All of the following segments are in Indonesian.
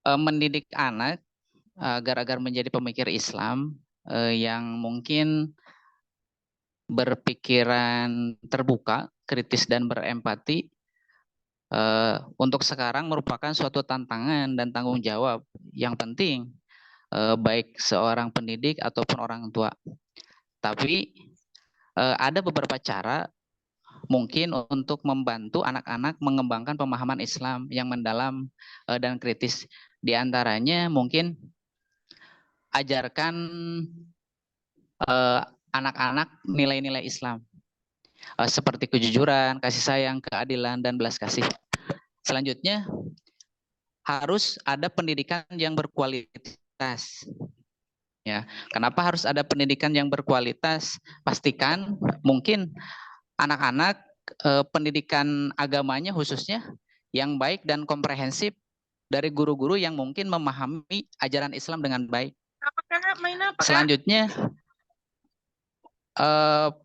mendidik anak agar menjadi pemikir Islam yang mungkin berpikiran terbuka, kritis dan berempati untuk sekarang merupakan suatu tantangan dan tanggung jawab yang penting baik seorang pendidik ataupun orang tua. Tapi ada beberapa cara mungkin untuk membantu anak-anak mengembangkan pemahaman Islam yang mendalam dan kritis. Di antaranya mungkin ajarkan anak-anak nilai-nilai Islam seperti kejujuran, kasih sayang, keadilan, dan belas kasih. Selanjutnya harus ada pendidikan yang berkualitas. Ya, kenapa harus ada pendidikan yang berkualitas? Pastikan mungkin anak-anak pendidikan agamanya khususnya yang baik dan komprehensif dari guru-guru yang mungkin memahami ajaran Islam dengan baik. Selanjutnya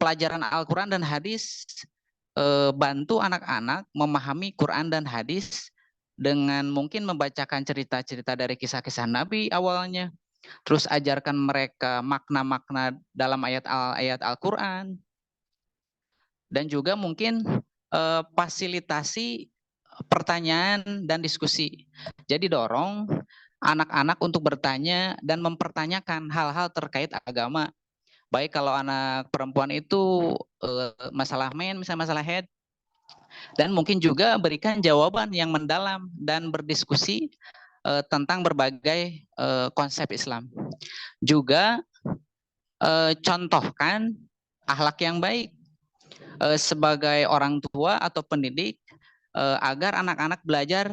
pelajaran Al-Quran dan hadis, bantu anak-anak memahami Quran dan hadis dengan mungkin membacakan cerita-cerita dari kisah-kisah Nabi awalnya. Terus ajarkan mereka makna-makna dalam ayat Al-Quran. Dan juga mungkin fasilitasi pertanyaan dan diskusi. Jadi dorong anak-anak untuk bertanya dan mempertanyakan hal-hal terkait agama. Baik kalau anak perempuan itu masalah misalnya masalah head, dan mungkin juga berikan jawaban yang mendalam dan berdiskusi tentang berbagai konsep Islam. Juga contohkan akhlak yang baik sebagai orang tua atau pendidik agar anak-anak belajar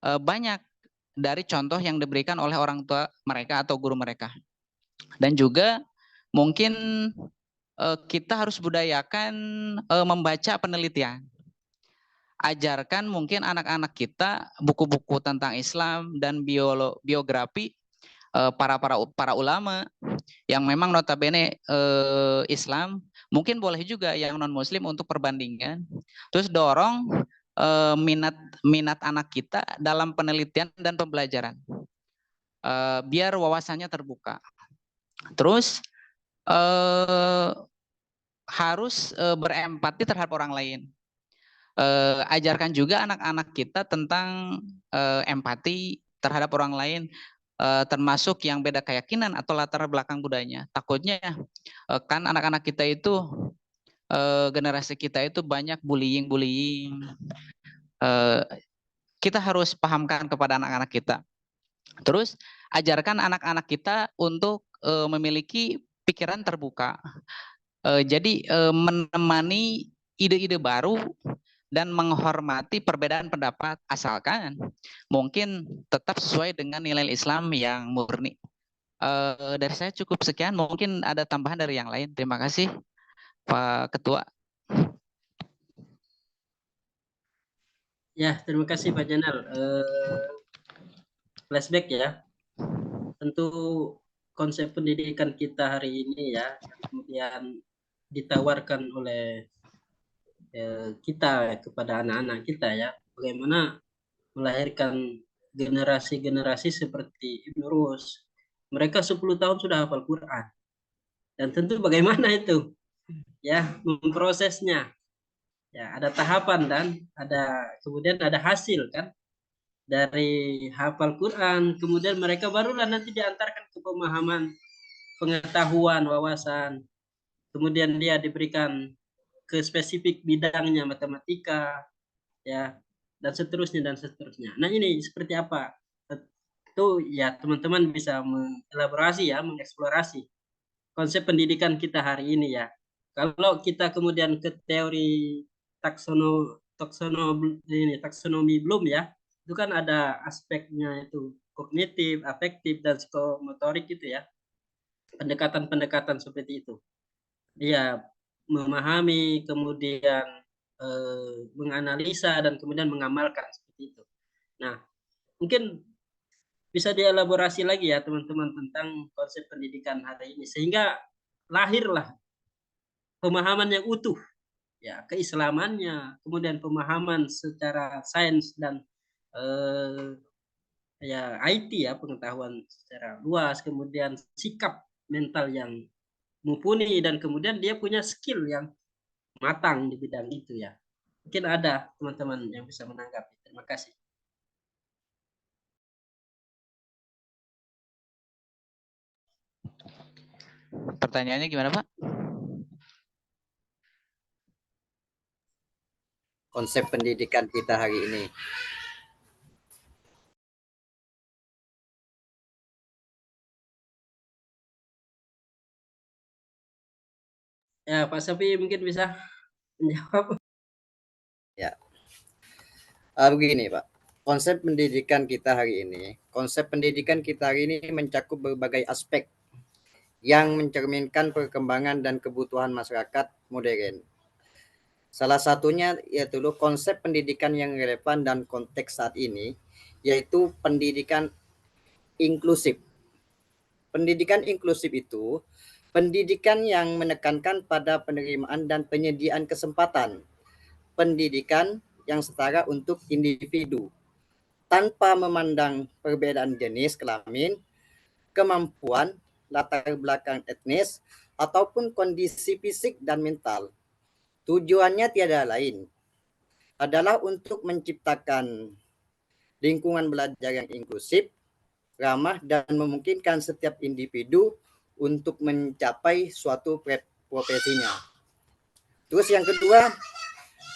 banyak dari contoh yang diberikan oleh orang tua mereka atau guru mereka. Dan juga mungkin kita harus budayakan membaca penelitian. Ajarkan mungkin anak-anak kita buku-buku tentang Islam dan biografi para ulama yang memang notabene Islam, mungkin boleh juga yang non Muslim untuk perbandingan. Terus dorong minat anak kita dalam penelitian dan pembelajaran, biar wawasannya terbuka. Terus harus berempati terhadap orang lain. Ajarkan juga anak-anak kita tentang empati terhadap orang lain, termasuk yang beda keyakinan atau latar belakang budayanya. Takutnya kan anak-anak kita itu generasi kita itu banyak bullying. Kita harus pahamkan kepada anak-anak kita. Terus ajarkan anak-anak kita untuk memiliki pikiran terbuka. Jadi menemani ide-ide baru dan menghormati perbedaan pendapat asalkan mungkin tetap sesuai dengan nilai Islam yang murni. Dari saya cukup sekian, mungkin ada tambahan dari yang lain. Terima kasih Pak Ketua. Ya, terima kasih Pak Janal. Flashback ya, tentu konsep pendidikan kita hari ini ya, kemudian ditawarkan oleh kita kepada anak-anak kita ya, bagaimana melahirkan generasi-generasi seperti Ibnu Rus. Mereka 10 tahun sudah hafal Quran. Dan tentu bagaimana itu ya memprosesnya. Ya, ada tahapan dan kemudian ada hasil kan dari hafal Quran, kemudian mereka barulah nanti diantarkan ke pemahaman, pengetahuan, wawasan. Kemudian dia diberikan ke spesifik bidangnya matematika, ya, dan seterusnya dan seterusnya. Nah ini seperti apa? Itu ya teman-teman bisa mengelaborasi ya, mengeksplorasi konsep pendidikan kita hari ini ya. Kalau kita kemudian ke teori taksonomi belum ya, itu kan ada aspeknya itu kognitif, afektif, dan psikomotorik gitu ya. Pendekatan-pendekatan seperti itu. Iya, memahami, kemudian menganalisa, dan kemudian mengamalkan seperti itu. Nah, mungkin bisa dielaborasi lagi ya teman-teman tentang konsep pendidikan hari ini. Sehingga lahirlah pemahaman yang utuh, ya keislamannya, kemudian pemahaman secara sains dan ya IT ya, pengetahuan secara luas, kemudian sikap mental yang mumpuni, dan kemudian dia punya skill yang matang di bidang itu ya. Mungkin ada teman-teman yang bisa menanggapi. Terima kasih. Pertanyaannya gimana, Pak? Konsep pendidikan kita hari ini. Ya, Pak Safi mungkin bisa menjawab. Ya, begini Pak. Konsep pendidikan kita hari ini mencakup berbagai aspek yang mencerminkan perkembangan dan kebutuhan masyarakat modern. Salah satunya yaitu konsep pendidikan yang relevan dan konteks saat ini, yaitu pendidikan inklusif. Pendidikan inklusif itu pendidikan yang menekankan pada penerimaan dan penyediaan kesempatan. Pendidikan yang setara untuk individu, tanpa memandang perbedaan jenis kelamin, kemampuan, latar belakang etnis, ataupun kondisi fisik dan mental. Tujuannya tiada lain adalah untuk menciptakan lingkungan belajar yang inklusif, ramah, dan memungkinkan setiap individu untuk mencapai suatu profesinya. Terus yang kedua,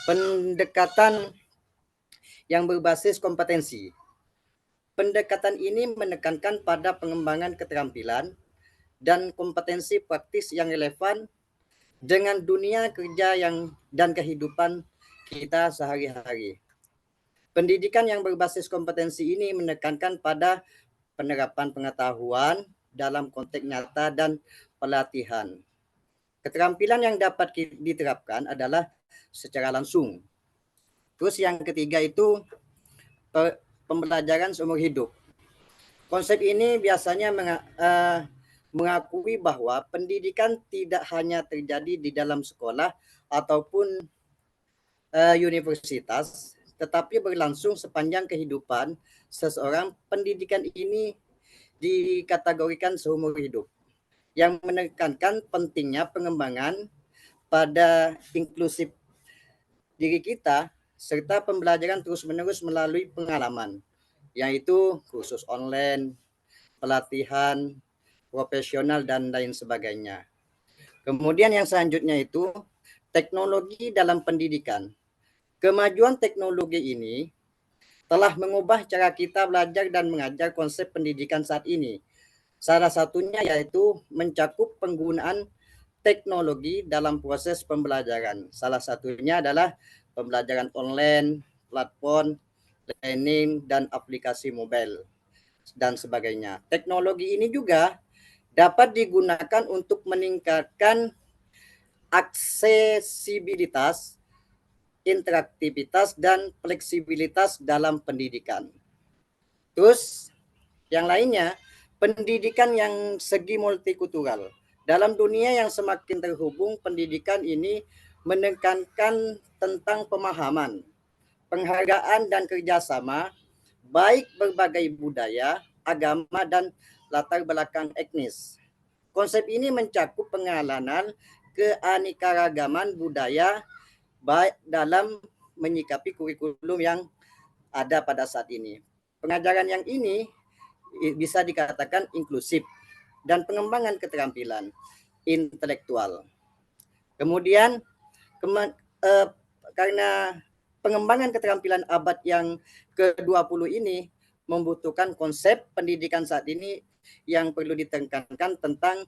pendekatan yang berbasis kompetensi. Pendekatan ini menekankan pada pengembangan keterampilan dan kompetensi praktis yang relevan dengan dunia kerja dan kehidupan kita sehari-hari. Pendidikan yang berbasis kompetensi ini menekankan pada penerapan pengetahuan dalam konteks nyata dan pelatihan. Keterampilan yang dapat diterapkan adalah secara langsung. Terus yang ketiga itu pembelajaran seumur hidup. Konsep ini biasanya mengakui bahwa pendidikan tidak hanya terjadi di dalam sekolah ataupun universitas, tetapi berlangsung sepanjang kehidupan seseorang. Pendidikan ini dikategorikan seumur hidup, yang menekankan pentingnya pengembangan pada inklusif diri kita, serta pembelajaran terus-menerus melalui pengalaman, yaitu kursus online, pelatihan profesional, dan lain sebagainya. Kemudian yang selanjutnya itu teknologi dalam pendidikan. Kemajuan teknologi ini telah mengubah cara kita belajar dan mengajar. Konsep pendidikan saat ini salah satunya yaitu mencakup penggunaan teknologi dalam proses pembelajaran. Salah satunya adalah pembelajaran online, platform learning, dan aplikasi mobile, dan sebagainya. Teknologi ini juga dapat digunakan untuk meningkatkan aksesibilitas, interaktivitas, dan fleksibilitas dalam pendidikan. Terus yang lainnya, pendidikan yang segi multikultural. Dalam dunia yang semakin terhubung, pendidikan ini menekankan tentang pemahaman, penghargaan, dan kerjasama, baik berbagai budaya, agama, dan latar belakang etnis. Konsep ini mencakup pengenalan keanekaragaman budaya baik dalam menyikapi kurikulum yang ada pada saat ini. Pengajaran yang ini bisa dikatakan inklusif dan pengembangan keterampilan intelektual. Kemudian karena pengembangan keterampilan abad yang ke-20 ini membutuhkan konsep pendidikan saat ini yang perlu ditekankan tentang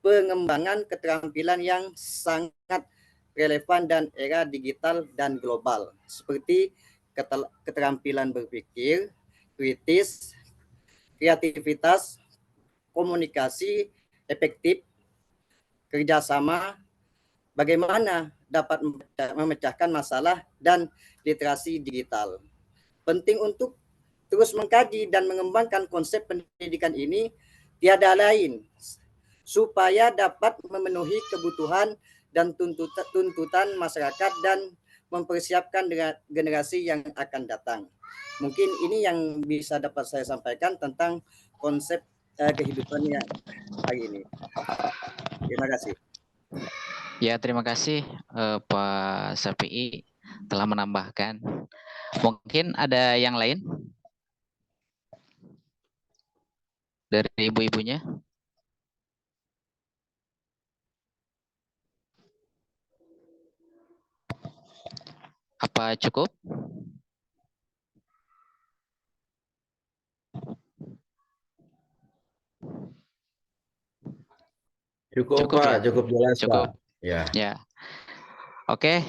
pengembangan keterampilan yang sangat relevan dan era digital dan global, seperti keterampilan berpikir kritis, kreativitas, komunikasi efektif, kerjasama, bagaimana dapat memecahkan masalah, dan literasi digital. Penting untuk terus mengkaji dan mengembangkan konsep pendidikan ini tiada lain supaya dapat memenuhi kebutuhan dan tuntutan masyarakat dan mempersiapkan generasi yang akan datang. Mungkin ini yang bisa dapat saya sampaikan tentang konsep kehidupan yang hari ini. Terima kasih. Ya, terima kasih Pak Safi'i telah menambahkan. Mungkin ada yang lain dari ibu-ibunya? Apa cukup? Cukup, Cukup Pak, ya? cukup jelas, Cukup. Pak. Ya. Ya. Oke,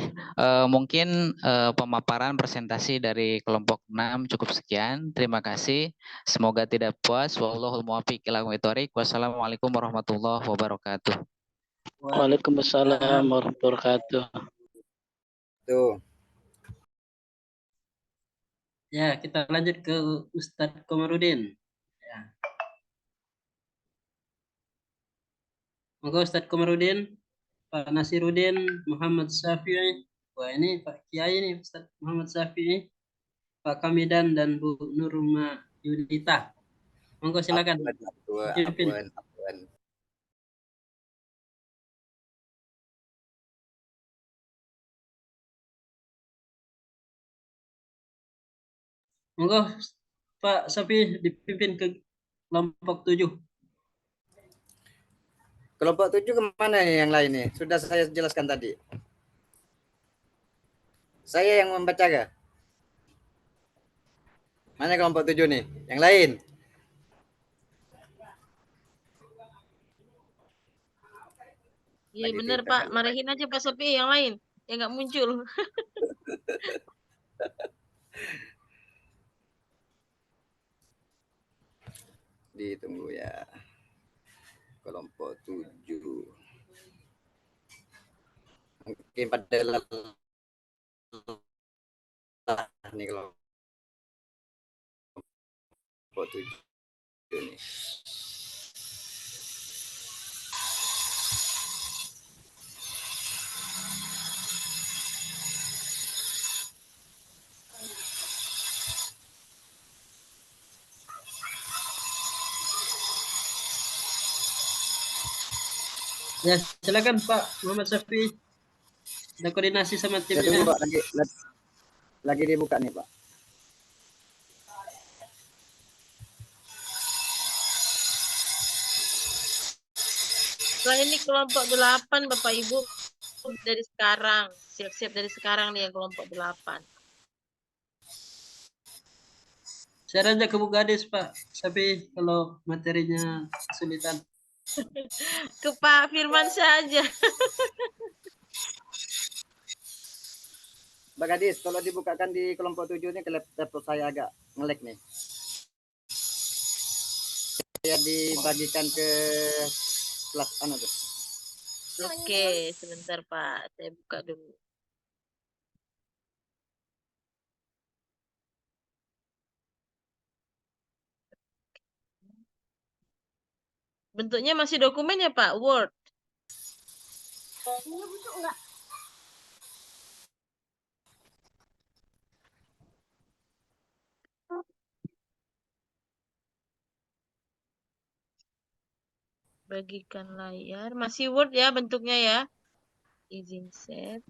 mungkin pemaparan presentasi dari kelompok 6 cukup sekian. Terima kasih. Semoga tidak puas. Wallahul muwaffiq ila aqwamit thoriq. Wassalamualaikum warahmatullahi wabarakatuh. Waalaikumsalam warahmatullahi wabarakatuh. Tuh. Ya, kita lanjut ke Ustadz Komarudin. Ya. Monggo Ustadz Komarudin, Pak Nasirudin, Muhammad Syafi'i. Wah, ini Pak Kiai nih, Ustadz Muhammad Syafi'i, Pak Kamidan dan Bu Nurma Yudita. Monggo silakan. Pimpin. Monggo Pak Syafi'i dipimpin ke kelompok 7. Kelompok 7 kemana nih yang lain nih? Sudah saya jelaskan tadi. Saya yang membaca gak? Mana kelompok 7 nih? Yang lain? Iya benar Pak, marahin aja Pak Sapi yang lain yang nggak muncul. Ditunggu ya. Kelompok 7. Mungkin pada lelah nih kelompok 7 nih. Ya, silakan Pak Muhammad Syafi'i. Ada koordinasi sama Ya, tunggu timnya. Pak, lagi dibuka nih Pak. Nah ini kelompok 8 Bapak Ibu dari sekarang, siap-siap dari sekarang nih yang kelompok 8. Saya ajak ke Bu Gadis Pak Syafi'i kalau materinya kesulitan. Ke Pak Firman saja. Mbak Gadis, kalau dibukakan di kelompok 7 ini ke laptop saya agak nge-lag nih. Saya dibagikan ke kelas tuh. Oke, sebentar Pak, saya buka dulu. Bentuknya masih dokumen ya Pak, Word. Bagikan layar, masih Word ya bentuknya ya. Izin set.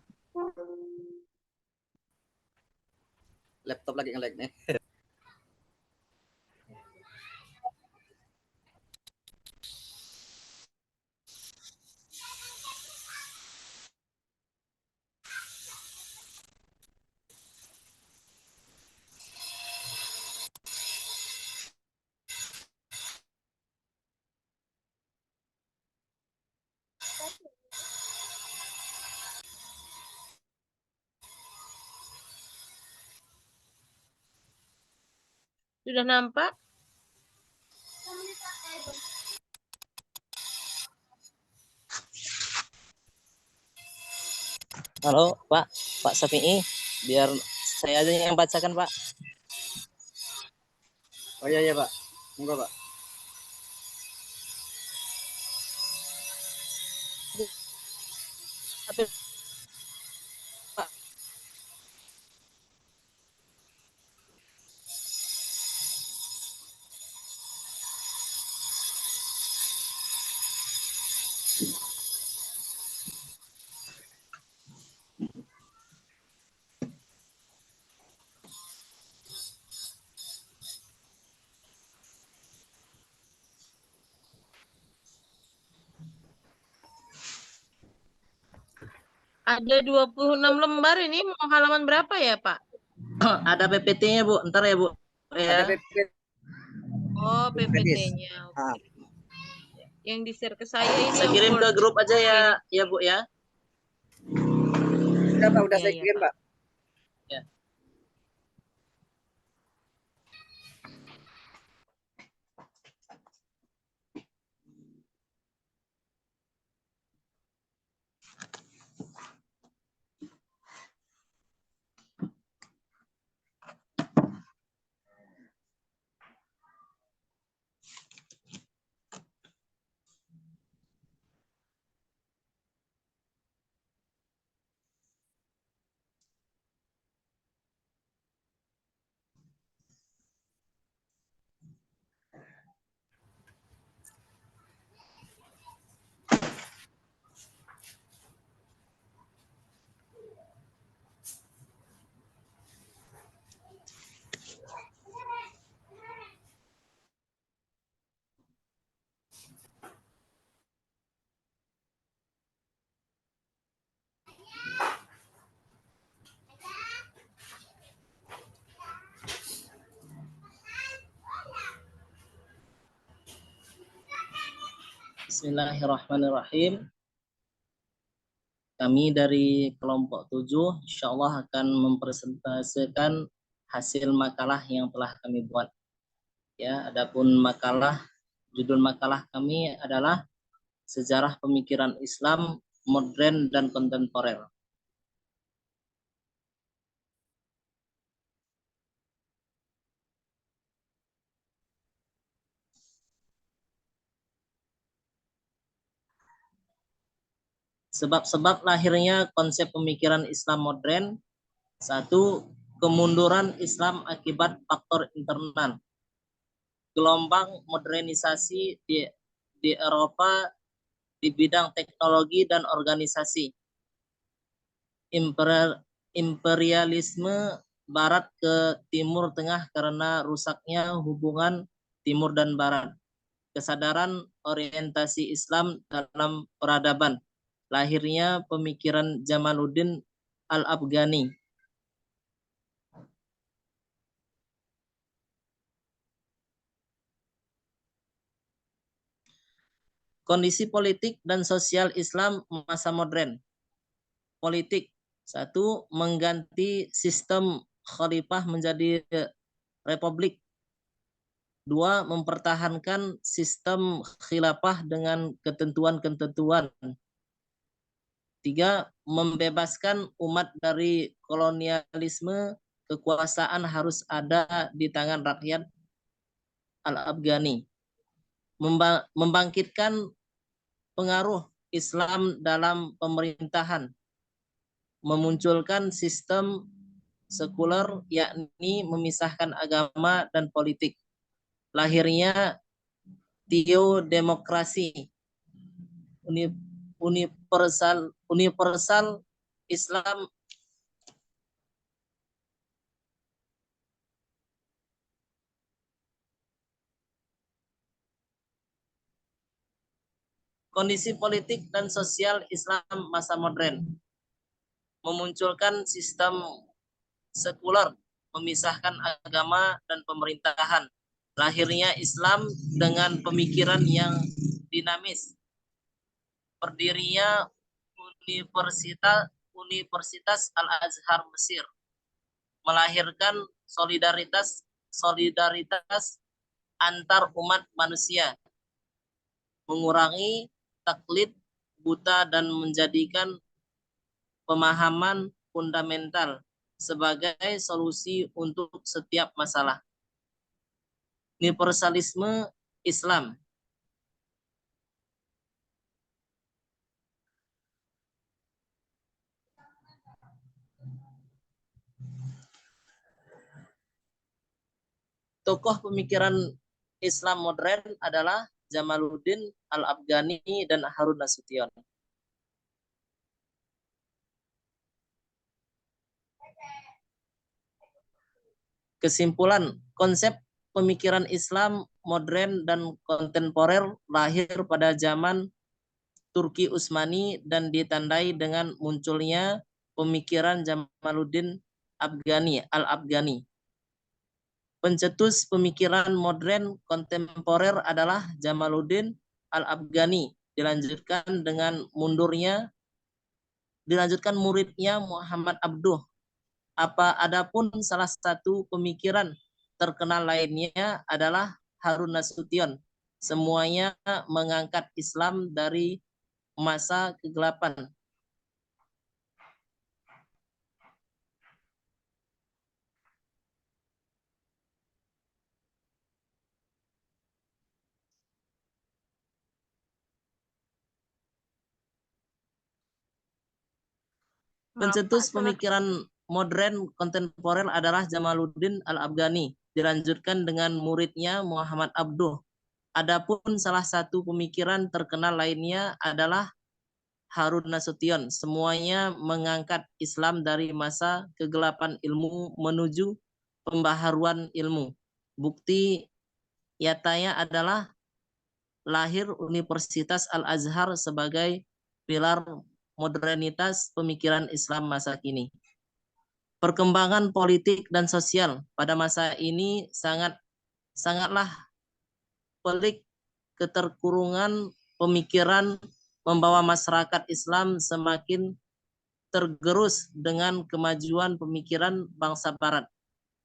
Laptop lagi nge-lag nih. Sudah nampak? Halo, Pak Safi'i, biar saya aja yang bacakan, Pak. Oh iya Pak. Monggo Pak. Tapi Pak, Ada 26 lembar ini mau halaman berapa ya, Pak? Ada PPT-nya, Bu. Ntar ya, Bu. Ada Ya. PPT. Oh, PPT-nya. Ah. Yang di-share ke saya ini Saya yang kirim ke Word. grup aja ya, Ini. ya Bu ya. Sudah Pak, udah Iya, saya iya, kirim Pak. Pak. Ya. Bismillahirrahmanirrahim. Kami dari kelompok 7 insya Allah akan mempresentasikan hasil makalah yang telah kami buat. Ya, adapun makalah, judul makalah kami adalah Sejarah Pemikiran Islam Modern dan Kontemporer. Sebab-sebab lahirnya konsep pemikiran Islam modern. 1. Kemunduran Islam akibat faktor internal. Gelombang modernisasi di Eropa di bidang teknologi dan organisasi. Imperialisme Barat ke Timur Tengah karena rusaknya hubungan Timur dan Barat. Kesadaran orientasi Islam dalam peradaban. Lahirnya pemikiran Jamaluddin Al-Afghani. Kondisi politik dan sosial Islam masa modern. Politik. 1. Mengganti sistem khalifah menjadi republik. 2. Mempertahankan sistem khilafah dengan ketentuan-ketentuan. 3. Membebaskan umat dari kolonialisme, kekuasaan harus ada di tangan rakyat Al-Afghani. Membangkitkan pengaruh Islam dalam pemerintahan. Memunculkan sistem sekuler, yakni memisahkan agama dan politik. Lahirnya teodemokrasi, universal Islam. Kondisi politik dan sosial Islam masa modern. Memunculkan sistem sekuler, memisahkan agama dan pemerintahan. Lahirnya Islam dengan pemikiran yang dinamis. Berdirinya Universitas Al-Azhar Mesir. Melahirkan solidaritas antar umat manusia. Mengurangi taklid buta dan menjadikan pemahaman fundamental sebagai solusi untuk setiap masalah. Universalisme Islam. Tokoh pemikiran Islam modern adalah Jamaluddin Al-Afghani dan Harun Nasution. Kesimpulan, konsep pemikiran Islam modern dan kontemporer lahir pada zaman Turki Utsmani dan ditandai dengan munculnya pemikiran Jamaluddin Al-Afghani. Pencetus pemikiran modern kontemporer adalah Jamaluddin Al-Afghani, dilanjutkan muridnya Muhammad Abduh. Adapun salah satu pemikiran terkenal lainnya adalah Harun Nasution. Semuanya mengangkat Islam dari masa kegelapan. Pencetus pemikiran modern kontemporer adalah Jamaluddin Al-Afghani, dilanjutkan dengan muridnya Muhammad Abduh. Adapun salah satu pemikiran terkenal lainnya adalah Harun Nasution. Semuanya mengangkat Islam dari masa kegelapan ilmu menuju pembaharuan ilmu. Bukti nyatanya adalah lahir Universitas Al-Azhar sebagai pilar modernitas pemikiran Islam masa kini. Perkembangan politik dan sosial pada masa ini sangatlah pelik. Keterkurungan pemikiran membawa masyarakat Islam semakin tergerus dengan kemajuan pemikiran bangsa Barat.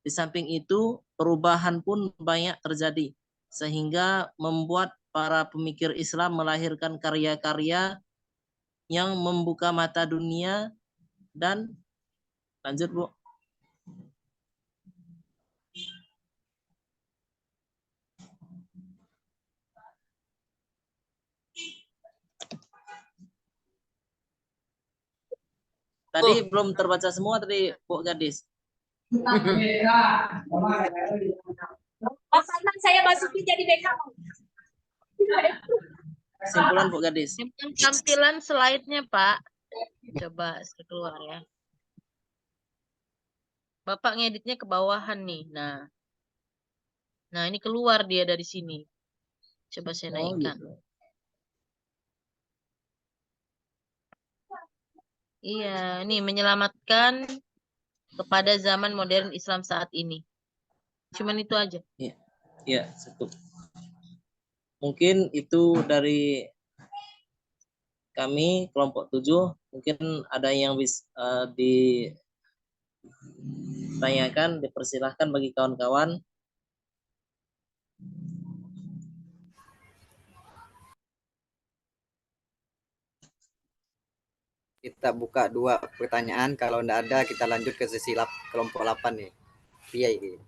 Di samping itu, perubahan pun banyak terjadi, sehingga membuat para pemikir Islam melahirkan karya-karya yang membuka mata dunia dan lanjut, Bu. Tadi belum terbaca semua tadi, Bu Gadis. Saya masukin jadi backup. Kesimpulan, Bu Gadis. Tampilan slide-nya, Pak. Coba keluar ya. Bapak ngeditnya ke bawahan nih. Nah, ini keluar dia dari sini. Coba saya naikkan. Gitu. Iya, ini menyelamatkan kepada zaman modern Islam saat ini. Cuman itu aja. Iya, cukup. Mungkin itu dari kami kelompok 7. Mungkin ada yang bisa ditanyakan, dipersilahkan bagi kawan-kawan. Kita buka 2 pertanyaan, kalau tidak ada kita lanjut ke sesi kelompok 8 nih. Iya ini.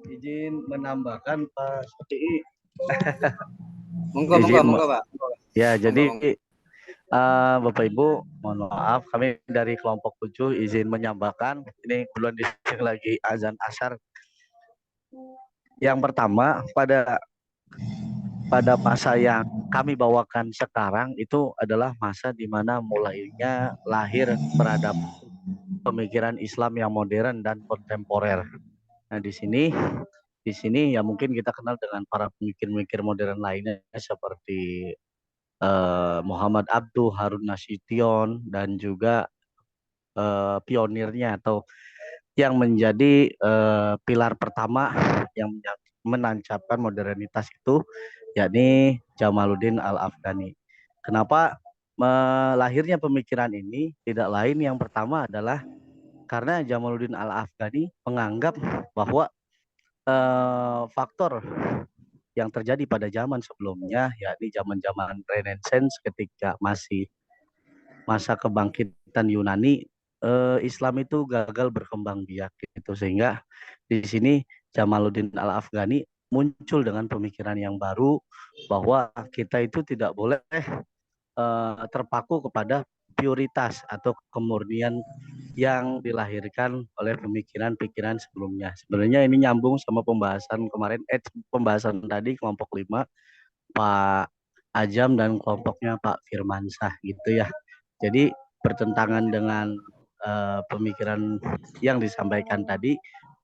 Izin menambahkan Pak Syafii. Monggo Pak. Ya, jadi Bapak Ibu, mohon maaf, kami dari kelompok 7 izin menambahkan. Ini kebetulan di sini lagi azan asar. Yang pertama, pada masa yang kami bawakan sekarang itu adalah masa di mana mulainya lahir peradaban pemikiran Islam yang modern dan kontemporer. Nah, di sini ya mungkin kita kenal dengan para pemikir-pemikir modern lainnya seperti Muhammad Abduh, Harun Nasution, dan juga pionirnya atau yang menjadi pilar pertama yang menancapkan modernitas itu, yakni Jamaluddin Al-Afghani. Kenapa lahirnya pemikiran ini? Tidak lain, yang pertama adalah karena Jamaluddin Al-Afghani menganggap bahwa faktor yang terjadi pada zaman sebelumnya, yakni zaman-zaman Renaissance ketika masih masa kebangkitan Yunani, Islam itu gagal berkembang biak gitu, sehingga di sini Jamaluddin Al-Afghani muncul dengan pemikiran yang baru bahwa kita itu tidak boleh terpaku kepada puritas atau kemurnian yang dilahirkan oleh pemikiran-pikiran sebelumnya. Sebenarnya ini nyambung sama pembahasan kemarin, pembahasan tadi kelompok 5, Pak Ajam dan kelompoknya Pak Firmansyah gitu ya. Jadi bertentangan dengan pemikiran yang disampaikan tadi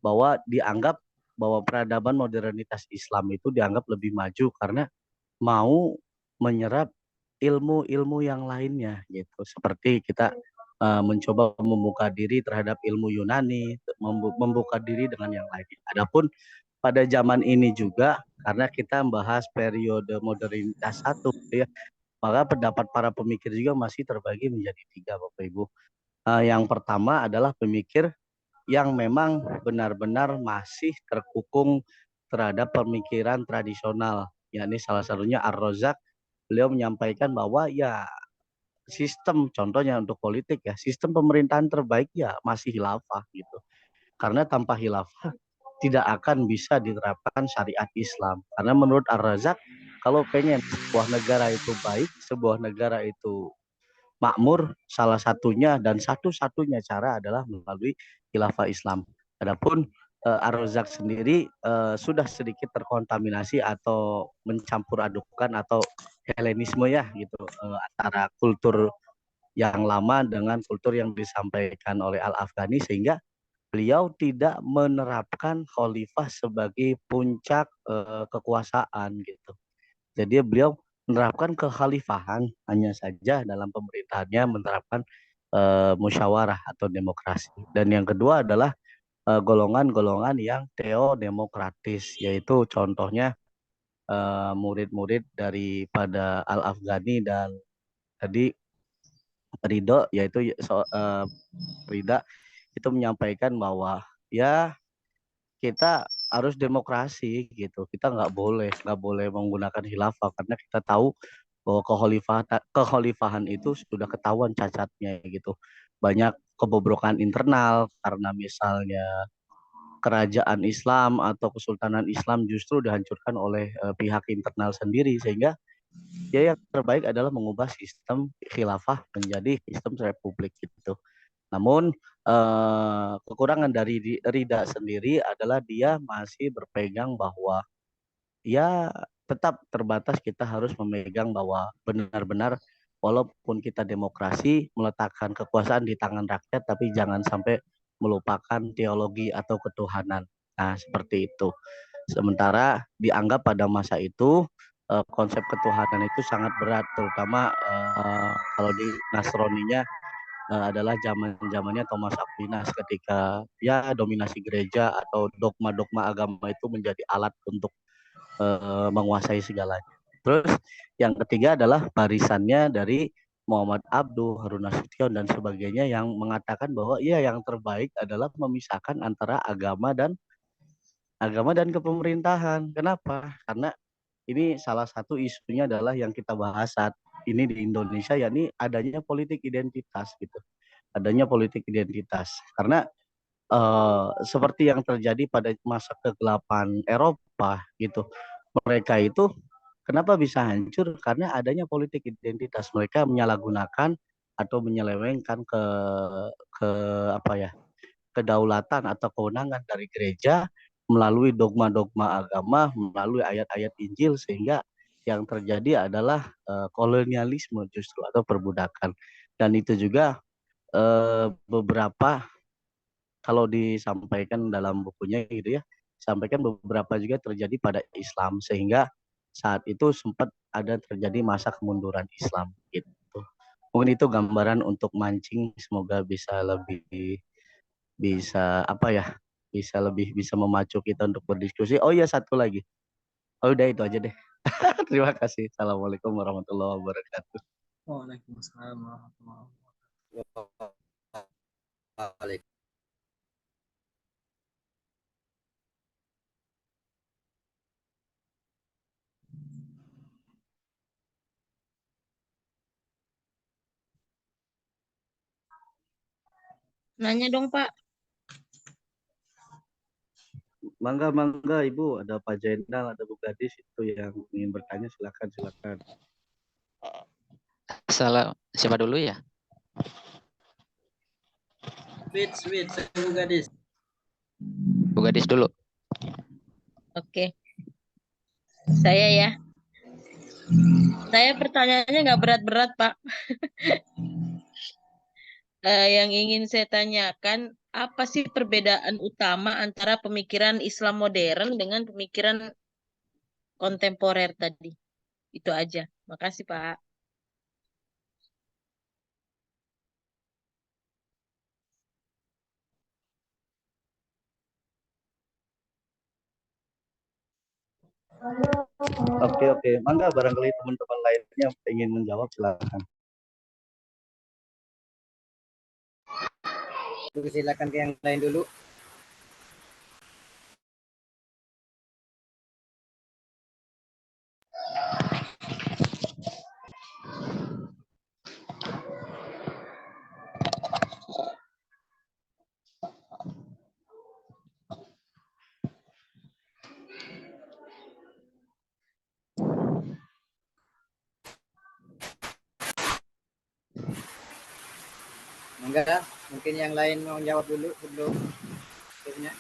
bahwa dianggap bahwa peradaban modernitas Islam itu dianggap lebih maju karena mau menyerap ilmu-ilmu yang lainnya gitu. Seperti kita mencoba membuka diri terhadap ilmu Yunani, membuka diri dengan yang lain. Adapun pada zaman ini juga karena kita membahas periode modernitas satu ya, maka pendapat para pemikir juga masih terbagi menjadi tiga Bapak Ibu. Yang pertama adalah pemikir yang memang benar-benar masih terkukung terhadap pemikiran tradisional, yakni salah satunya Ar-Razzaq. Beliau menyampaikan bahwa ya sistem, contohnya untuk politik ya, sistem pemerintahan terbaik ya masih khilafah gitu. Karena tanpa khilafah tidak akan bisa diterapkan syariat Islam. Karena menurut Ar-Razzaq, kalau pengen sebuah negara itu baik, sebuah negara itu makmur, salah satunya dan satu-satunya cara adalah melalui khilafah Islam. Adapun Ar-Razzaq sendiri sudah sedikit terkontaminasi atau mencampur adukan atau Helenisme ya gitu, antara kultur yang lama dengan kultur yang disampaikan oleh Al-Afghani, sehingga beliau tidak menerapkan khalifah sebagai puncak kekuasaan gitu. Jadi beliau menerapkan kekhalifahan hanya saja dalam pemerintahannya menerapkan musyawarah atau demokrasi. Dan yang kedua adalah golongan-golongan yang teodemokratis, yaitu contohnya murid-murid daripada Al-Afghani dan tadi Ridho, yaitu Rida itu menyampaikan bahwa ya kita harus demokrasi gitu. Kita nggak boleh menggunakan khilafah karena kita tahu bahwa kekhalifahan itu sudah ketahuan cacatnya gitu. Banyak kebobrokan internal karena misalnya kerajaan Islam atau kesultanan Islam justru dihancurkan oleh pihak internal sendiri, sehingga ya yang terbaik adalah mengubah sistem khilafah menjadi sistem republik gitu. Namun kekurangan dari Rida sendiri adalah dia masih berpegang bahwa ya tetap terbatas, kita harus memegang bahwa benar-benar walaupun kita demokrasi meletakkan kekuasaan di tangan rakyat, tapi jangan sampai melupakan teologi atau ketuhanan. Nah, seperti itu. Sementara dianggap pada masa itu konsep ketuhanan itu sangat berat, terutama kalau di Nasroninya adalah zamannya Thomas Aquinas, ketika ya dominasi gereja atau dogma-dogma agama itu menjadi alat untuk menguasai segalanya. Terus yang ketiga adalah barisannya dari Muhammad Abduh, Harun Nasution dan sebagainya yang mengatakan bahwa ya yang terbaik adalah memisahkan antara agama dan kepemerintahan. Kenapa? Karena ini salah satu isunya adalah yang kita bahas saat ini di Indonesia, yakni adanya politik identitas gitu. Adanya politik identitas. Karena seperti yang terjadi pada masa kegelapan Eropa gitu. Mereka itu kenapa bisa hancur? Karena adanya politik identitas. Mereka menyalahgunakan atau menyelewengkan ke apa ya? Kedaulatan atau kewenangan dari gereja melalui dogma-dogma agama, melalui ayat-ayat Injil, sehingga yang terjadi adalah kolonialisme justru atau perbudakan. Dan itu juga beberapa kalau disampaikan dalam bukunya gitu ya, sampaikan beberapa juga terjadi pada Islam, sehingga saat itu sempat ada terjadi masa kemunduran Islam gitu. Mungkin itu gambaran untuk mancing, semoga bisa lebih bisa apa ya, bisa memacu kita untuk berdiskusi. Oh iya, satu lagi. Oh udah itu aja deh. Terima kasih. Assalamualaikum warahmatullahi wabarakatuh. Waalaikumsalam warahmatullahi Waalaikumsalam. Nanya dong, Pak. Mangga Ibu, ada Pak Jenderal, ada Bu Gadis itu yang ingin bertanya, silakan. Siapa dulu ya? Wait, Bu Gadis. Bu Gadis dulu. Oke. Saya ya. Saya pertanyaannya nggak berat-berat, Pak. Yang ingin saya tanyakan, apa sih perbedaan utama antara pemikiran Islam modern dengan pemikiran kontemporer tadi? Itu aja. Makasih, Pak. Oke. Mangga barangkali teman-teman lainnya ingin menjawab silakan. Silakan ke yang lain dulu. Enggak, mungkin yang lain mau jawab dulu sebelum akhirnya.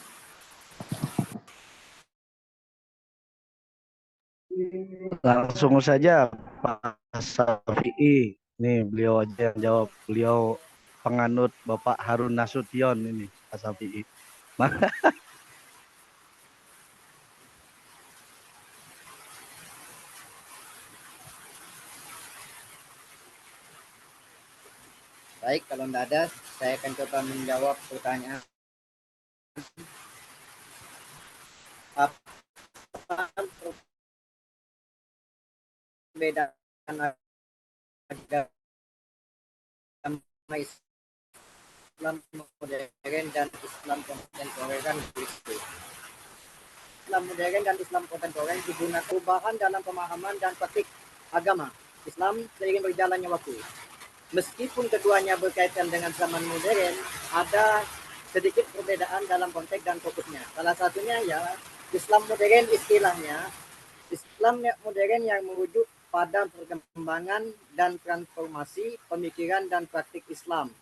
Langsung saja Pak Safi'i. Nih beliau aja yang jawab. Beliau penganut Bapak Harun Nasution ini Pak Safi'i. Baik, kalau tidak ada, saya akan coba menjawab pertanyaan. Apa perbedaan agama Islam modern dan Islam kontemporer kan begitu. Islam modern dan Islam kontemporer digunakan perubahan dalam pemahaman dan praktik agama Islam seiring berjalannya waktu. Meskipun keduanya berkaitan dengan zaman modern, ada sedikit perbedaan dalam konteks dan fokusnya. Salah satunya ya Islam modern istilahnya, Islam modern yang merujuk pada perkembangan dan transformasi pemikiran dan praktik Islam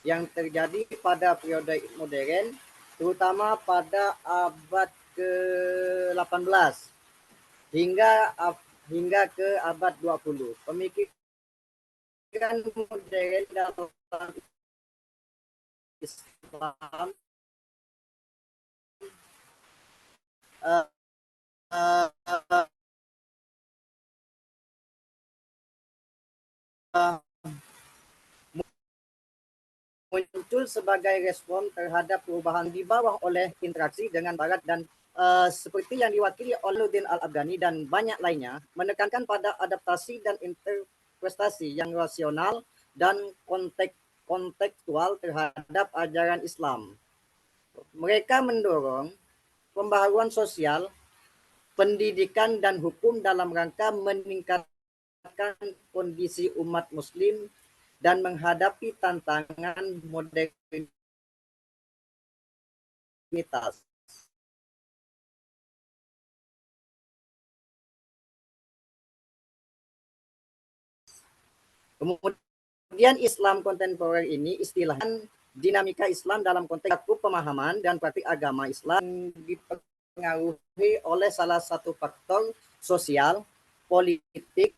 yang terjadi pada periode modern, terutama pada abad ke-18 hingga ke abad 20. Pemikiran modern dalam Islam muncul sebagai respon terhadap perubahan di bawah oleh interaksi dengan Barat dan seperti yang diwakili oleh Nurdin Al-Afghani dan banyak lainnya, menekankan pada adaptasi dan interpretasi yang rasional dan kontekstual terhadap ajaran Islam. Mereka mendorong pembaharuan sosial, pendidikan dan hukum dalam rangka meningkatkan kondisi umat Muslim dan menghadapi tantangan modernitas. Kemudian Islam kontemporer ini istilahnya dinamika Islam dalam konteks pemahaman dan praktik agama Islam dipengaruhi oleh salah satu faktor sosial, politik,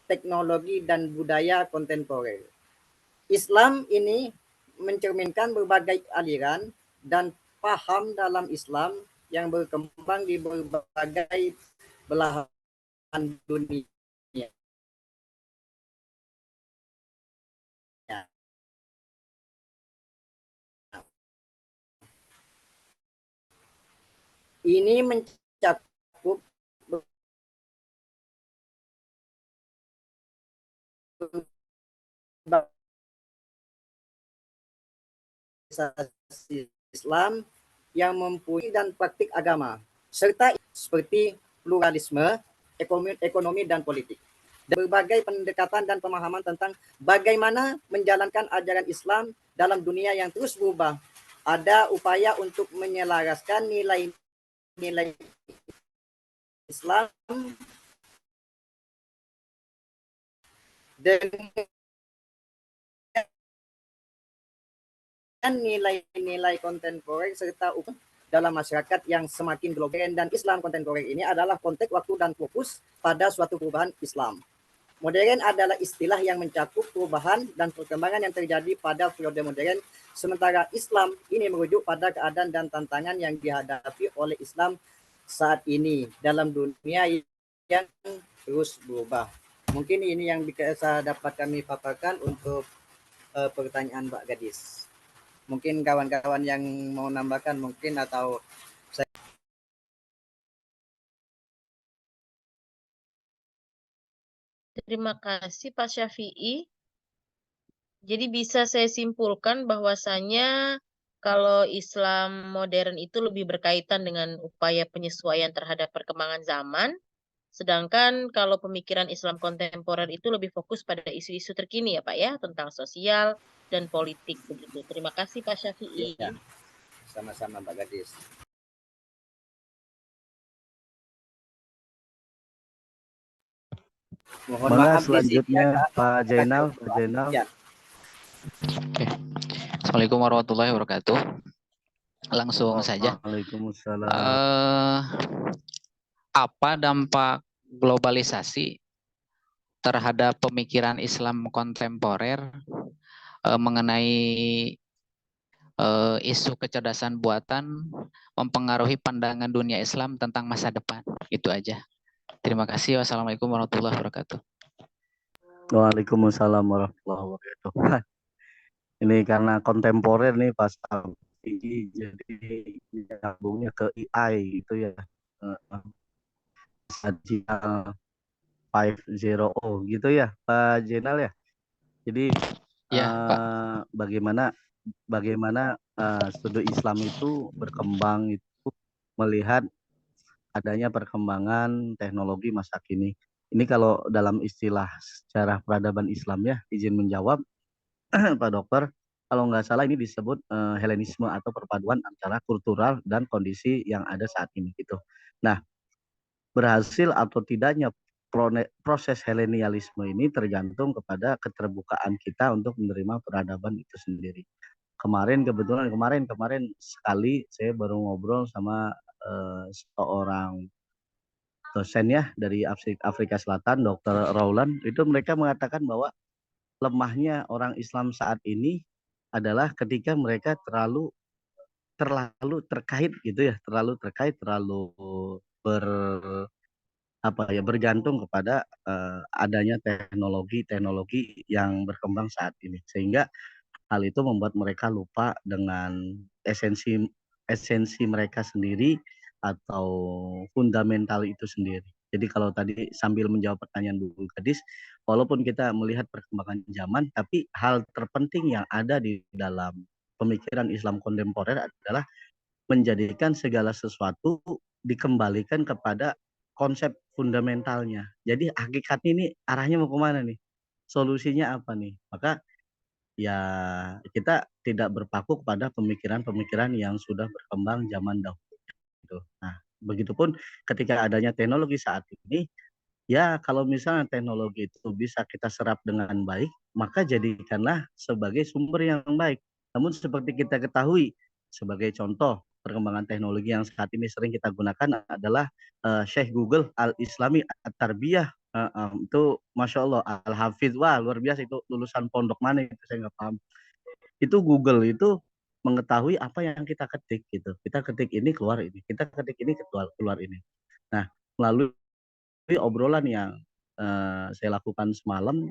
teknologi, dan budaya kontemporer. Islam ini mencerminkan berbagai aliran dan paham dalam Islam yang berkembang di berbagai belahan dunia. Ini mencakup Islam yang mempunyai dan praktik agama, serta seperti pluralisme, ekonomi dan politik. Dan berbagai pendekatan dan pemahaman tentang bagaimana menjalankan ajaran Islam dalam dunia yang terus berubah. Ada upaya untuk menyelaraskan nilai-nilai Islam dengan nilai-nilai kontemporer serta hukum dalam masyarakat yang semakin global, dan Islam kontemporer ini adalah konteks waktu dan fokus pada suatu perubahan Islam. Modern adalah istilah yang mencakup perubahan dan perkembangan yang terjadi pada periode modern, sementara Islam ini merujuk pada keadaan dan tantangan yang dihadapi oleh Islam saat ini dalam dunia yang terus berubah. Mungkin ini yang bisa dapat kami paparkan untuk pertanyaan Mbak Gadis. Mungkin kawan-kawan yang mau nambahkan mungkin atau Terima kasih Pak Syafi'i. Jadi bisa saya simpulkan bahwasanya kalau Islam modern itu lebih berkaitan dengan upaya penyesuaian terhadap perkembangan zaman, sedangkan kalau pemikiran Islam kontemporer itu lebih fokus pada isu-isu terkini ya Pak ya, tentang sosial dan politik begitu. Terima kasih Pak Syafi'i. ya, sama-sama Mbak Gadis. Mohon Mangga maaf di sini selanjutnya agak Pak Jainal, Pak kacau. Jainal. Ya, Oke. Assalamualaikum warahmatullahi wabarakatuh. Langsung saja. Waalaikumsalam. Apa dampak globalisasi terhadap pemikiran Islam kontemporer mengenai isu kecerdasan buatan mempengaruhi pandangan dunia Islam tentang masa depan? Itu aja. Terima kasih. Wassalamualaikum warahmatullahi wabarakatuh. Waalaikumsalam warahmatullahi wabarakatuh. Ini karena kontemporer nih Pak Safi, jadi nyambungnya ke AI gitu ya. Agile 5.0 gitu ya Pak Jenal ya. Jadi Ya, Pak. bagaimana studi Islam itu berkembang itu melihat adanya perkembangan teknologi masa kini. Ini kalau dalam istilah sejarah peradaban Islam ya, izin menjawab Pak Dokter, kalau nggak salah ini disebut Helenisme atau perpaduan antara kultural dan kondisi yang ada saat ini gitu. Nah, berhasil atau tidaknya proses Helenialisme ini tergantung kepada keterbukaan kita untuk menerima peradaban itu sendiri. Kebetulan kemarin sekali saya baru ngobrol sama seorang dosen ya dari Afrika Selatan, Dr. Rowland, itu mereka mengatakan bahwa lemahnya orang Islam saat ini adalah ketika mereka terlalu terkait gitu ya, terlalu ber bergantung kepada adanya teknologi yang berkembang saat ini, sehingga hal itu membuat mereka lupa dengan esensi esensi mereka sendiri atau fundamental itu sendiri. Jadi kalau tadi sambil menjawab pertanyaan Bu Gadis, walaupun kita melihat perkembangan zaman, tapi hal terpenting yang ada di dalam pemikiran Islam kontemporer adalah menjadikan segala sesuatu dikembalikan kepada konsep fundamentalnya. Jadi hakikatnya ini arahnya mau kemana nih? Solusinya apa nih? Maka ya kita tidak berpaku kepada pemikiran-pemikiran yang sudah berkembang zaman dahulu. Nah, begitupun ketika adanya teknologi saat ini, ya kalau misalnya teknologi itu bisa kita serap dengan baik, maka jadikanlah sebagai sumber yang baik. Namun seperti kita ketahui, sebagai contoh perkembangan teknologi yang saat ini sering kita gunakan adalah Syekh Google Al-Islami At-Tarbiyah. Itu Masya Allah, Al-Hafidh, wah luar biasa itu, lulusan pondok mana itu saya nggak paham. Itu Google itu mengetahui apa yang kita ketik gitu. Kita ketik ini keluar ini, kita ketik ini keluar ini. Nah, melalui obrolan yang saya lakukan semalam,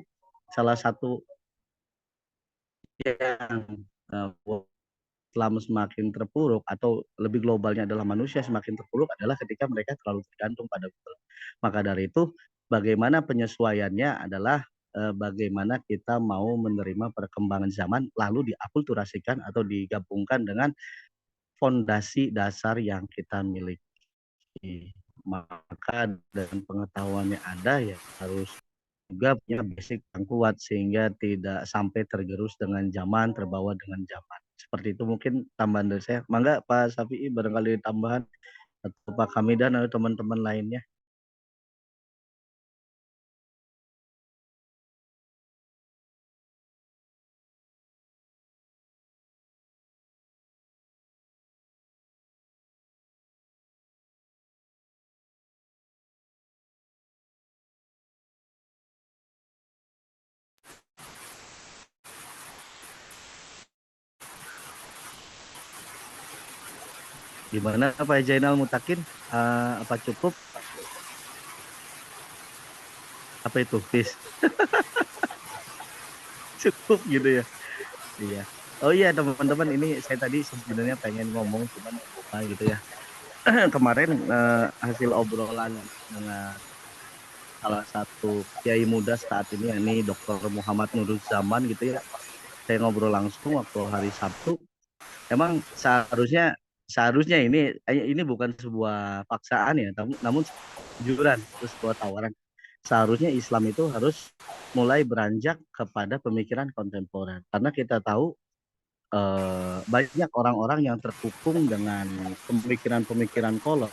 salah satu yang Islam semakin terpuruk atau lebih globalnya adalah manusia semakin terpuruk adalah ketika mereka terlalu tergantung pada Google. Maka dari itu, bagaimana penyesuaiannya adalah bagaimana kita mau menerima perkembangan zaman lalu diakulturasikan atau digabungkan dengan fondasi dasar yang kita miliki. Maka dengan pengetahuan yang ada ya harus juga punya basic yang kuat sehingga tidak sampai tergerus dengan zaman, terbawa dengan zaman. Seperti itu mungkin tambahan dari saya. Mangga Pak Syafi'i barangkali tambahan atau Pak Hamidan atau teman-teman lainnya. Gimana Pak Jainal Mutakin? Apa cukup? Apa itu fish? Cukup gitu ya? Iya. Oh iya teman-teman, ini saya tadi sebenarnya pengen ngomong cuman lupa gitu ya. Kemarin hasil obrolan dengan salah satu kiai muda saat ini, yakni Dr. Muhammad Nuruzzaman gitu ya. Saya ngobrol langsung waktu hari Sabtu. Emang seharusnya ini bukan sebuah paksaan ya, namun jujuran itu sebuah tawaran. Seharusnya Islam itu harus mulai beranjak kepada pemikiran kontemporer, karena kita tahu banyak orang-orang yang terkungkung dengan pemikiran-pemikiran kolot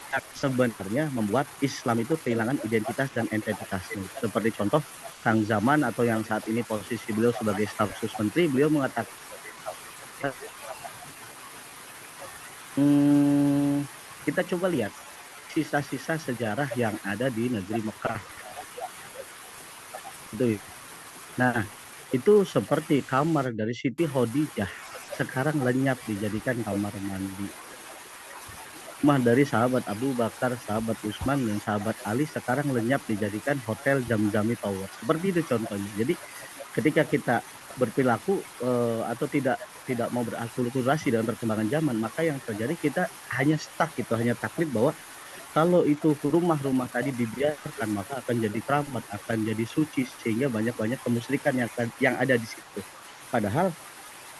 yang sebenarnya membuat Islam itu kehilangan identitas dan identitasnya. Seperti contoh Kang Zaman, atau yang saat ini posisi beliau sebagai staf sus menteri, beliau mengatakan kita coba lihat sisa-sisa sejarah yang ada di negeri Mekah. Nah, itu seperti kamar dari Siti Khadijah sekarang lenyap dijadikan kamar mandi. Rumah dari sahabat Abu Bakar, sahabat Utsman, dan sahabat Ali sekarang lenyap dijadikan hotel Zamzami Tower. Seperti itu contohnya. Jadi ketika kita berperilaku atau tidak mau berakulturasi dengan perkembangan zaman, maka yang terjadi kita hanya stuck gitu, hanya taklid bahwa kalau itu rumah-rumah tadi dibiarkan maka akan jadi keramat, akan jadi suci, sehingga banyak-banyak kemusyrikan yang ada di situ. Padahal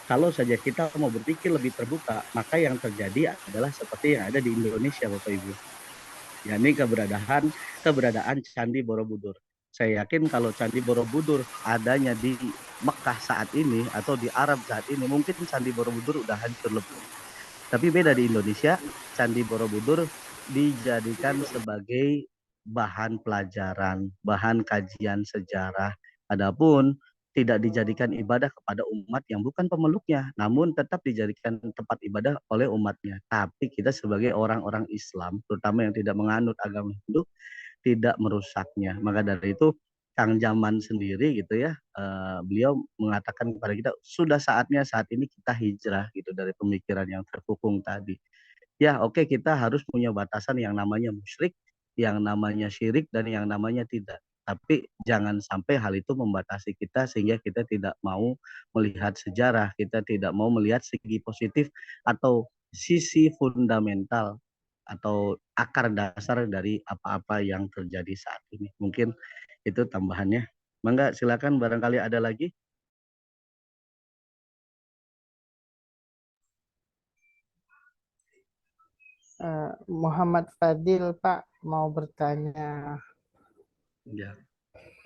kalau saja kita mau berpikir lebih terbuka, maka yang terjadi adalah seperti yang ada di Indonesia, Bapak Ibu. Yakni keberadaan Candi Borobudur. Saya yakin kalau Candi Borobudur adanya di Mekah saat ini atau di Arab saat ini, mungkin Candi Borobudur udah hancur lebur. Tapi beda di Indonesia, Candi Borobudur dijadikan sebagai bahan pelajaran, bahan kajian sejarah. Adapun tidak dijadikan ibadah kepada umat yang bukan pemeluknya, namun tetap dijadikan tempat ibadah oleh umatnya. Tapi kita sebagai orang-orang Islam, terutama yang tidak menganut agama Hindu, tidak merusaknya. Maka dari itu Kang Jaman sendiri gitu ya, beliau mengatakan kepada kita sudah saatnya saat ini kita hijrah gitu dari pemikiran yang terkungkung tadi. Ya oke, kita harus punya batasan yang namanya musyrik, yang namanya syirik, dan yang namanya tidak. Tapi jangan sampai hal itu membatasi kita sehingga kita tidak mau melihat sejarah, kita tidak mau melihat segi positif atau sisi fundamental atau akar dasar dari apa-apa yang terjadi saat ini. Mungkin itu tambahannya. Mangga silakan, barangkali ada lagi. Muhammad Fadil, Pak, mau bertanya. Ya.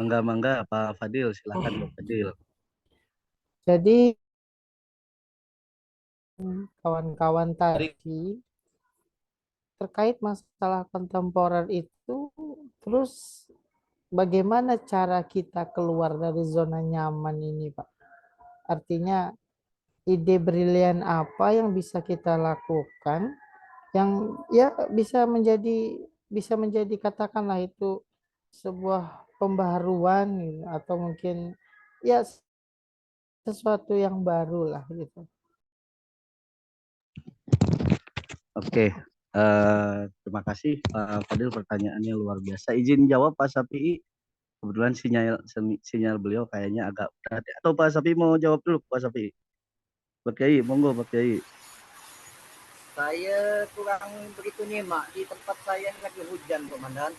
Mangga Pak Fadil, silakan Pak Fadil. Jadi kawan-kawan tadi terkait masalah kontemporer itu, terus bagaimana cara kita keluar dari zona nyaman ini, Pak? Artinya ide brilian apa yang bisa kita lakukan yang ya bisa menjadi katakanlah itu sebuah pembaharuan gitu, atau mungkin ya sesuatu yang baru lah gitu. Oke, terima kasih Pak Fadil, pertanyaannya luar biasa. Izin jawab Pak Sapi. Kebetulan sinyal beliau kayaknya agak berat. Atau Pak Sapi mau jawab dulu, Pak Sapi? Pak Kiai, monggo Pak Kiai. Saya kurang begitu nyimak, di tempat saya ini lagi hujan, Komandan.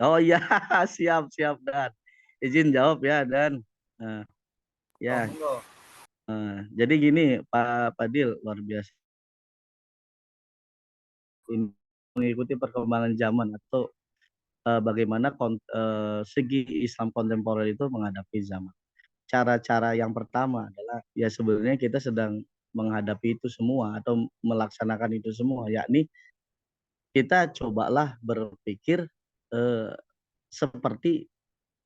Oh iya, siap Dan. Izin jawab ya Dan. Ya. Jadi gini Pak Fadil, luar biasa. Ini mengikuti perkembangan zaman atau bagaimana segi Islam kontemporer itu menghadapi zaman. Cara-cara yang pertama adalah ya sebenarnya kita sedang menghadapi itu semua atau melaksanakan itu semua, yakni kita cobalah berpikir seperti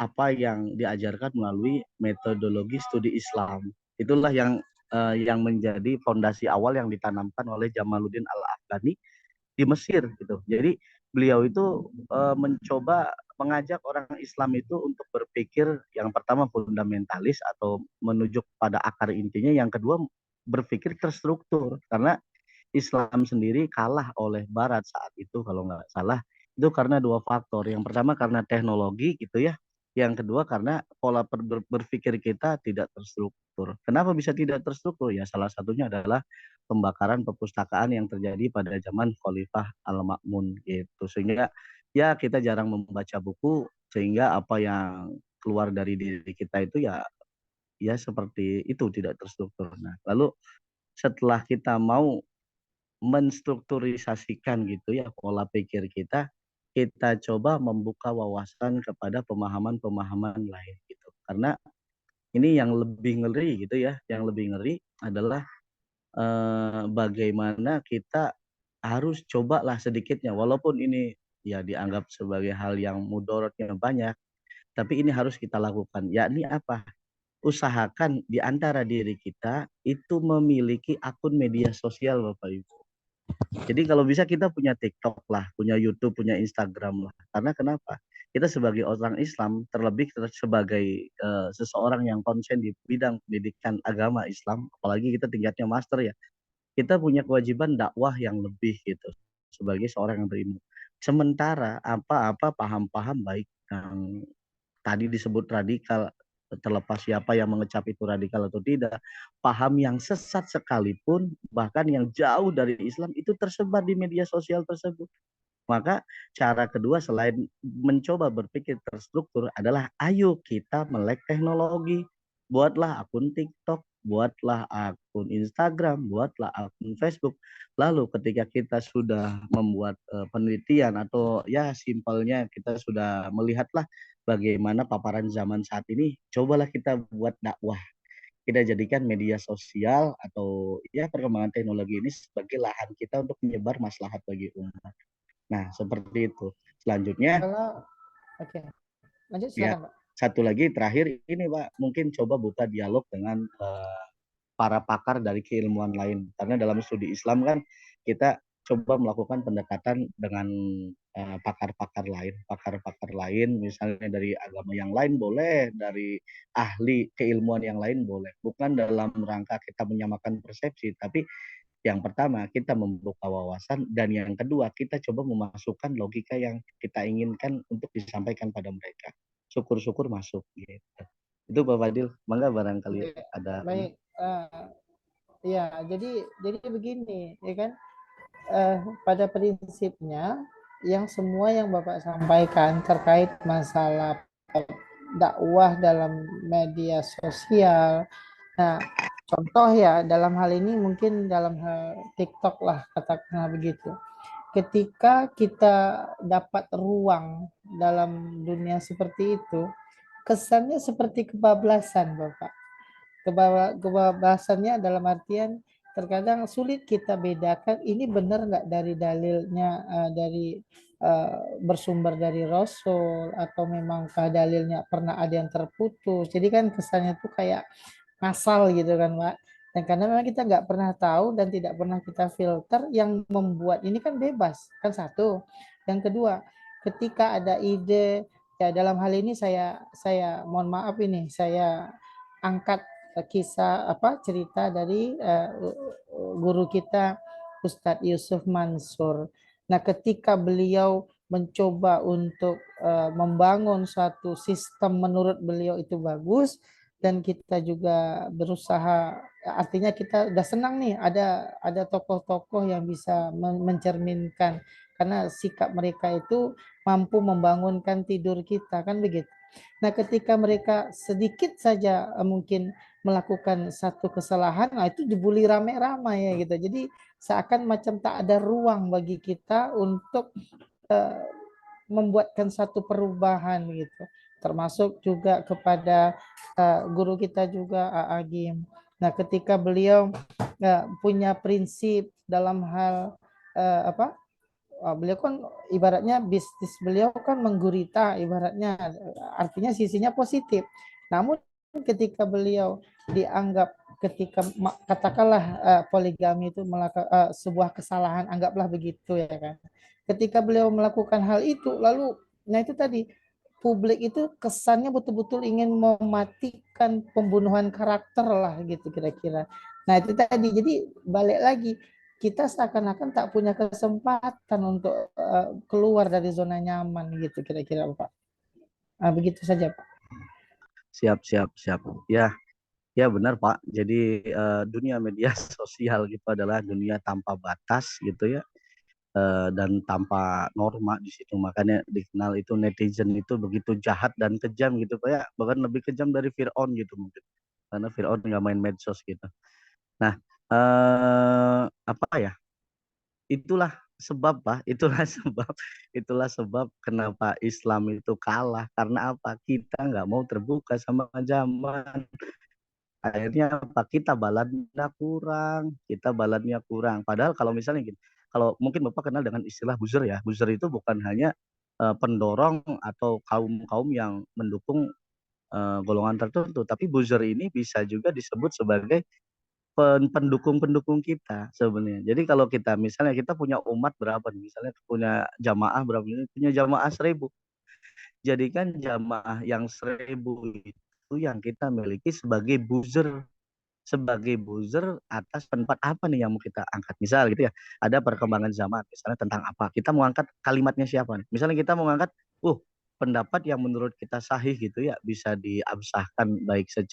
apa yang diajarkan melalui metodologi studi Islam. Itulah yang menjadi fondasi awal yang ditanamkan oleh Jamaluddin Al-Afghani di Mesir gitu. Jadi beliau itu mencoba mengajak orang Islam itu untuk berpikir yang pertama fundamentalis atau menuju pada akar intinya, yang kedua berpikir terstruktur, karena Islam sendiri kalah oleh Barat saat itu kalau nggak salah itu karena dua faktor. Yang pertama karena teknologi gitu ya. Yang kedua karena pola berpikir kita tidak terstruktur. Kenapa bisa tidak terstruktur? Ya salah satunya adalah pembakaran perpustakaan yang terjadi pada zaman Khalifah Al-Ma'mun gitu. Sehingga ya kita jarang membaca buku sehingga apa yang keluar dari diri kita itu ya seperti itu tidak terstruktur. Nah, lalu setelah kita mau menstrukturisasikan gitu ya pola pikir kita, kita coba membuka wawasan kepada pemahaman-pemahaman lain gitu. Karena ini yang lebih ngeri gitu ya, yang lebih ngeri adalah bagaimana kita harus cobalah sedikitnya, walaupun ini ya dianggap sebagai hal yang mudorotnya banyak, tapi ini harus kita lakukan. Yakni apa? Usahakan di antara diri kita itu memiliki akun media sosial Bapak Ibu. Jadi kalau bisa kita punya TikTok lah, punya YouTube, punya Instagram lah. Karena kenapa? Kita sebagai orang Islam, terlebih sebagai seseorang yang konsen di bidang pendidikan agama Islam, apalagi kita tingkatnya master ya, kita punya kewajiban dakwah yang lebih gitu sebagai seorang yang berilmu. Sementara apa-apa paham-paham baik yang tadi disebut radikal, terlepas siapa yang mengecap itu radikal atau tidak, paham yang sesat sekalipun, bahkan yang jauh dari Islam itu tersebar di media sosial tersebut. Maka cara kedua selain mencoba berpikir terstruktur adalah ayo kita melek teknologi. Buatlah akun TikTok, buatlah akun Instagram, buatlah akun Facebook. Lalu ketika kita sudah membuat penelitian atau ya simpelnya kita sudah melihatlah bagaimana paparan zaman saat ini, cobalah kita buat dakwah. Kita jadikan media sosial atau ya perkembangan teknologi ini sebagai lahan kita untuk menyebar maslahat bagi umat. Nah, seperti itu. Selanjutnya, Kalau oke, lanjut ya silakan Pak. satu lagi terakhir ini Pak, mungkin coba buka dialog dengan para pakar dari keilmuan lain. Karena dalam studi Islam kan kita coba melakukan pendekatan dengan pakar-pakar lain, misalnya dari agama yang lain boleh, dari ahli keilmuan yang lain boleh. Bukan dalam rangka kita menyamakan persepsi, tapi yang pertama kita membuka wawasan dan yang kedua kita coba memasukkan logika yang kita inginkan untuk disampaikan pada mereka. Syukur-syukur masuk gitu. Itu Pak Fadil, mangga barangkali ada. Baik, ya jadi begini ya kan, pada prinsipnya yang semua yang Bapak sampaikan terkait masalah dakwah dalam media sosial. Nah, contoh ya dalam hal ini mungkin dalam hal TikTok lah katakanlah begitu. Ketika kita dapat ruang dalam dunia seperti itu, kesannya seperti kebablasan, Bapak. Kebablasannya dalam artian terkadang sulit kita bedakan ini benar nggak dari dalilnya, dari bersumber dari Rasul atau memangkah dalilnya pernah ada yang terputus. Jadi kan kesannya tuh kayak ngasal gitu kan Pak. Dan karena memang kita nggak pernah tahu dan tidak pernah kita filter, yang membuat ini kan bebas kan satu. Yang kedua, ketika ada ide, ya dalam hal ini saya mohon maaf ini saya angkat kisah cerita dari guru kita Ustadz Yusuf Mansur. Nah, ketika beliau mencoba untuk membangun suatu sistem menurut beliau itu bagus, dan kita juga berusaha, artinya kita udah senang nih ada tokoh-tokoh yang bisa mencerminkan, karena sikap mereka itu mampu membangunkan tidur kita kan begitu. Nah, ketika mereka sedikit saja mungkin melakukan satu kesalahan, nah itu dibully rame-rame ya gitu. Jadi seakan macam tak ada ruang bagi kita untuk membuatkan satu perubahan gitu. Termasuk juga kepada guru kita juga Agim. Nah, ketika beliau punya prinsip dalam hal beliau kan ibaratnya bisnis beliau kan menggurita, ibaratnya artinya sisinya positif. Namun ketika beliau dianggap ketika katakanlah poligami itu sebuah kesalahan, anggaplah begitu ya kan. Ketika beliau melakukan hal itu, lalu nah itu tadi publik itu kesannya betul-betul ingin mematikan, pembunuhan karakter lah gitu kira-kira. Nah itu tadi, jadi balik lagi, kita seakan-akan tak punya kesempatan untuk keluar dari zona nyaman gitu kira-kira Pak. Nah, begitu saja Pak. Siap, siap, siap. Ya, ya benar Pak. Jadi dunia media sosial gitu adalah dunia tanpa batas gitu ya. Dan tanpa norma di situ, makanya dikenal itu netizen itu begitu jahat dan kejam gitu Pak ya, bahkan lebih kejam dari Fir'aun gitu mungkin, karena Fir'aun nggak main medsos gitu. Nah, apa ya, itulah sebab Pak, itulah sebab, itulah sebab kenapa Islam itu kalah, karena apa, kita nggak mau terbuka sama zaman. Akhirnya apa, kita baladnya kurang. Padahal kalau misalnya gini, kalau mungkin Bapak kenal dengan istilah buzzer ya, buzzer itu bukan hanya pendorong atau kaum-kaum yang mendukung golongan tertentu, tapi buzzer ini bisa juga disebut sebagai pendukung-pendukung kita sebenarnya. Jadi kalau kita misalnya kita punya umat berapa nih, misalnya punya jamaah berapa, punya jamaah 1000, jadikan jamaah yang 1000 itu yang kita miliki sebagai buzzer atas pendapat apa nih yang mau kita angkat. Misal gitu ya, ada perkembangan zaman, misalnya tentang apa, kita mau angkat kalimatnya siapa nih. Misalnya kita mau angkat, pendapat yang menurut kita sahih gitu ya, bisa diabsahkan baik eh,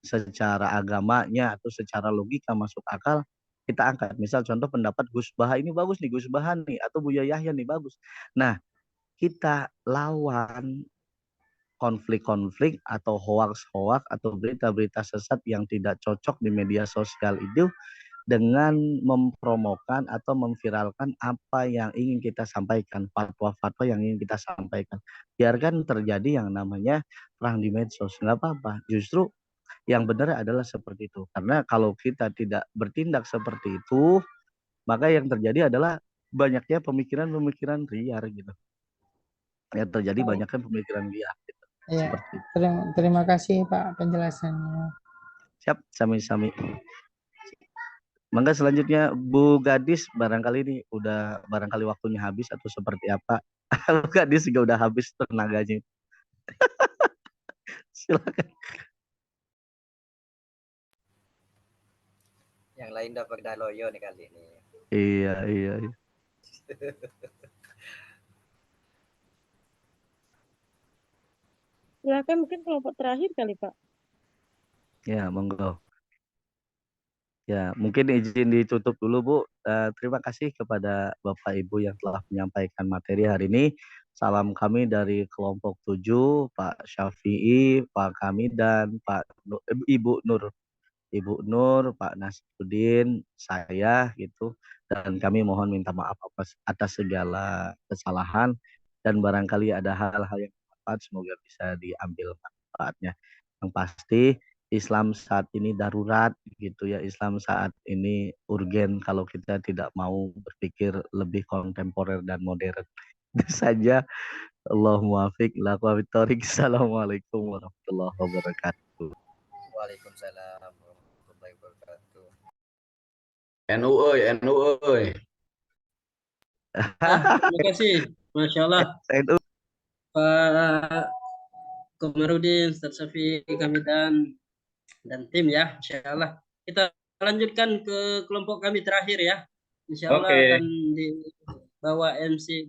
secara agamanya atau secara logika masuk akal, kita angkat. Misal contoh pendapat Gus Baha ini bagus nih, Gus Baha nih, atau Buya Yahya nih bagus. Nah, kita lawan konflik-konflik atau hoaks-hoaks atau berita-berita sesat yang tidak cocok di media sosial itu dengan mempromokan atau memviralkan apa yang ingin kita sampaikan, fatwa-fatwa yang ingin kita sampaikan. Biarkan terjadi yang namanya perang di medsos, nggak apa-apa. Justru yang benar adalah seperti itu. Karena kalau kita tidak bertindak seperti itu, maka yang terjadi adalah banyaknya pemikiran-pemikiran liar gitu. Yang terjadi banyaknya pemikiran liar gitu. Ya, Seperti itu. terima kasih Pak penjelasannya. Siap, sami-sami. Mangga selanjutnya Bu Gadis, barangkali ini udah barangkali waktunya habis atau seperti apa. Bu Gadis juga udah habis tenaganya. Silakan. Yang lain dapat daloyo nih kali ini. Iya, iya, iya. Silakan mungkin kelompok terakhir kali Pak. Ya, monggo. Ya, mungkin izin ditutup dulu Bu. Terima kasih kepada Bapak Ibu yang telah menyampaikan materi hari ini. Salam kami dari kelompok 7, Pak Syafi'i, Pak Kamidan, Ibu Nur. Ibu Nur, Pak Nasruddin, saya gitu. Dan kami mohon minta maaf atas segala kesalahan dan barangkali ada hal-hal yang bermanfaat, semoga bisa diambil manfaatnya. Yang pasti Islam saat ini darurat gitu ya. Islam saat ini urgen kalau kita tidak mau berpikir lebih kontemporer dan modern. Itu saja. Allahumma muwaffiq ila aqwamit thoriq. Assalamualaikum warahmatullahi wabarakatuh. Waalaikumsalam warahmatullahi wabarakatuh. NU euy, NU euy. Terima kasih, Masya Allah, Pak Komarudin, Ustaz Syafi'i, Kamidan, dan tim ya, Insya Allah. Kita lanjutkan ke kelompok kami terakhir ya. Insya Allah akan dibawa MC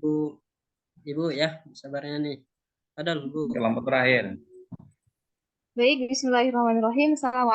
Ibu ya, sabarnya nih. Adal Bu. Kelompok terakhir. Baik, bismillahirrahmanirrahim. Assalamualaikum